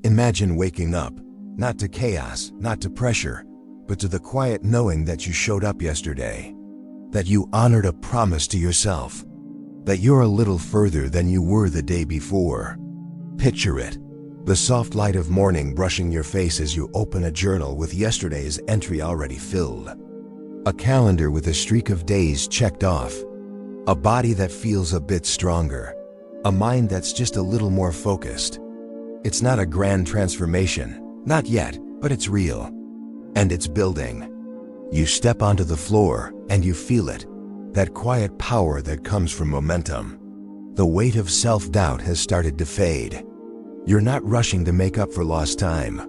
Imagine waking up, not to chaos, not to pressure, but to the quiet knowing that you showed up yesterday, that you honored a promise to yourself, that you're a little further than you were the day before. Picture it, the soft light of morning brushing your face as you open a journal with yesterday's entry already filled, a calendar with a streak of days checked off, a body that feels a bit stronger, a mind that's just a little more focused. It's not a grand transformation, not yet, but it's real. And it's building. You step onto the floor and you feel it, that quiet power that comes from momentum. The weight of self-doubt has started to fade. You're not rushing to make up for lost time.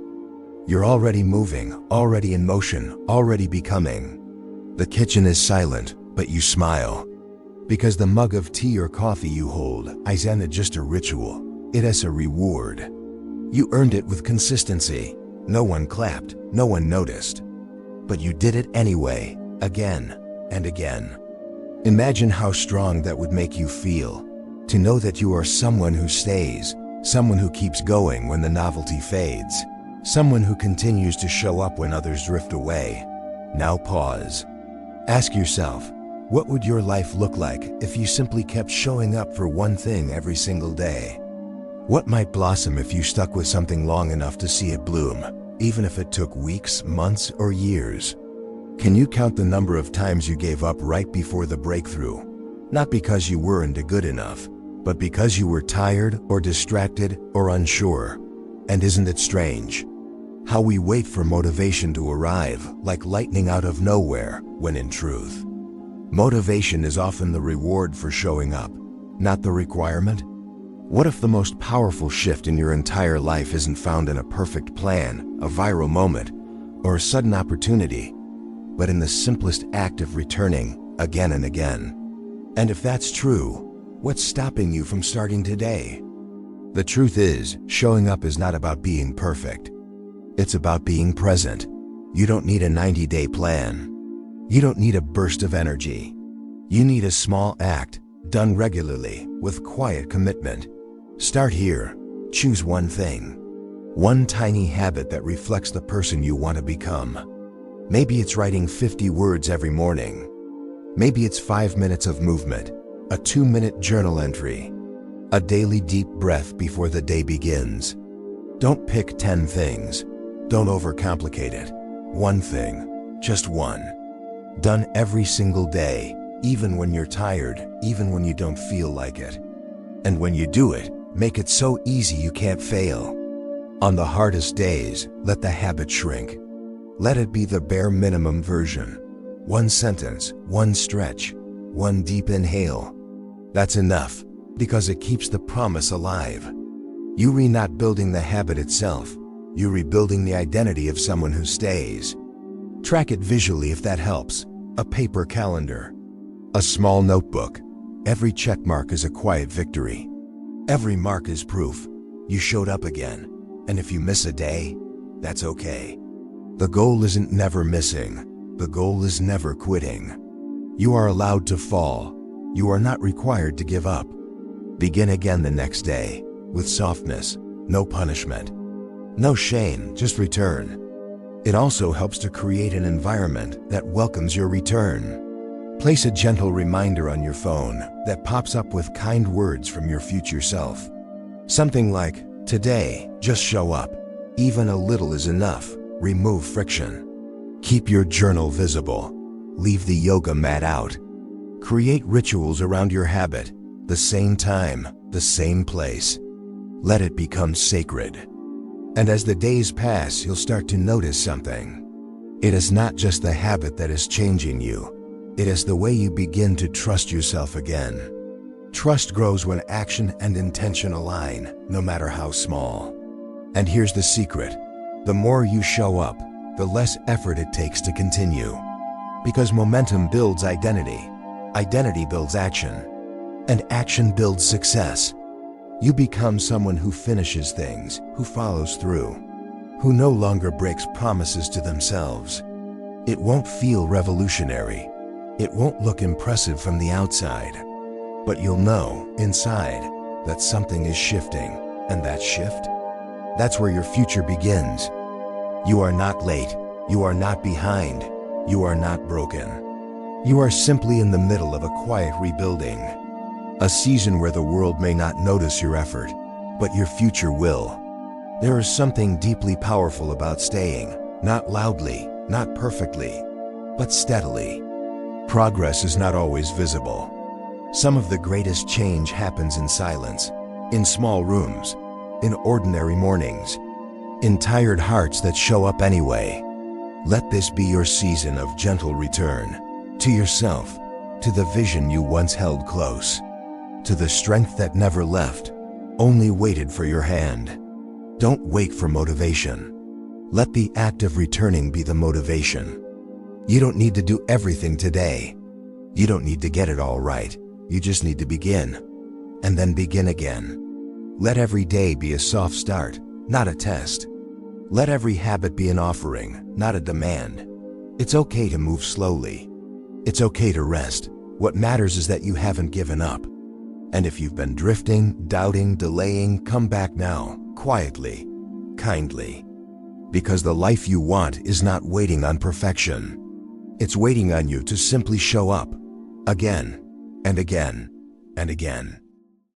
You're already moving, already in motion, already becoming. The kitchen is silent, but you smile. Because the mug of tea or coffee you hold isn't just a ritual, it is a reward. You earned it with consistency. No one clapped, no one noticed. But you did it anyway, again and again. Imagine how strong that would make you feel, to know that you are someone who stays, someone who keeps going when the novelty fades, someone who continues to show up when others drift away. Now pause. Ask yourself, what would your life look like if you simply kept showing up for one thing every single day? What might blossom if you stuck with something long enough to see it bloom, even if it took weeks, months, or years? Can you count the number of times you gave up right before the breakthrough? Not because you weren't good enough, but because you were tired or distracted or unsure. And isn't it strange how we wait for motivation to arrive like lightning out of nowhere, when in truth, motivation is often the reward for showing up, not the requirement? What if the most powerful shift in your entire life isn't found in a perfect plan, a viral moment, or a sudden opportunity, but in the simplest act of returning again and again? And if that's true, what's stopping you from starting today? The truth is, showing up is not about being perfect. It's about being present. You don't need a 90-day plan. You don't need a burst of energy. You need a small act, done regularly, with quiet commitment. Start here. Choose one thing. One tiny habit that reflects the person you want to become. Maybe it's writing 50 words every morning. Maybe it's 5 minutes of movement, a 2-minute journal entry, a daily deep breath before the day begins. Don't pick 10 things. Don't overcomplicate it. One thing, just one. Done every single day, even when you're tired, even when you don't feel like it. And when you do it, make it so easy you can't fail. On the hardest days, let the habit shrink. Let it be the bare minimum version. One sentence, one stretch, one deep inhale. That's enough, because it keeps the promise alive. You're not building the habit itself. You're rebuilding the identity of someone who stays. Track it visually if that helps. A paper calendar, a small notebook. Every check mark is a quiet victory. Every mark is proof you showed up again. And if you miss a day, that's okay. The goal isn't never missing. The goal is never quitting. You are allowed to fall. You are not required to give up. Begin again the next day, with softness, no punishment, no shame, just return. It also helps to create an environment that welcomes your return. Place a gentle reminder on your phone that pops up with kind words from your future self. Something like, today, just show up. Even a little is enough. Remove friction. Keep your journal visible. Leave the yoga mat out. Create rituals around your habit. The same time, the same place. Let it become sacred. And as the days pass, you'll start to notice something. It is not just the habit that is changing you. It is the way you begin to trust yourself again. Trust grows when action and intention align, no matter how small. And here's the secret. The more you show up, the less effort it takes to continue. Because momentum builds identity. Identity builds action. And action builds success. You become someone who finishes things, who follows through, who no longer breaks promises to themselves. It won't feel revolutionary. It won't look impressive from the outside. But you'll know, inside, that something is shifting. And that shift? That's where your future begins. You are not late. You are not behind. You are not broken. You are simply in the middle of a quiet rebuilding. A season where the world may not notice your effort, but your future will. There is something deeply powerful about staying, not loudly, not perfectly, but steadily. Progress is not always visible. Some of the greatest change happens in silence, in small rooms, in ordinary mornings, in tired hearts that show up anyway. Let this be your season of gentle return to yourself, to the vision you once held close, to the strength that never left, only waited for your hand. Don't wait for motivation. Let the act of returning be the motivation. You don't need to do everything today. You don't need to get it all right. You just need to begin, and then begin again. Let every day be a soft start, not a test. Let every habit be an offering, not a demand. It's okay to move slowly. It's okay to rest. What matters is that you haven't given up. And if you've been drifting, doubting, delaying, come back now, quietly, kindly. Because the life you want is not waiting on perfection. It's waiting on you to simply show up, again, and again, and again.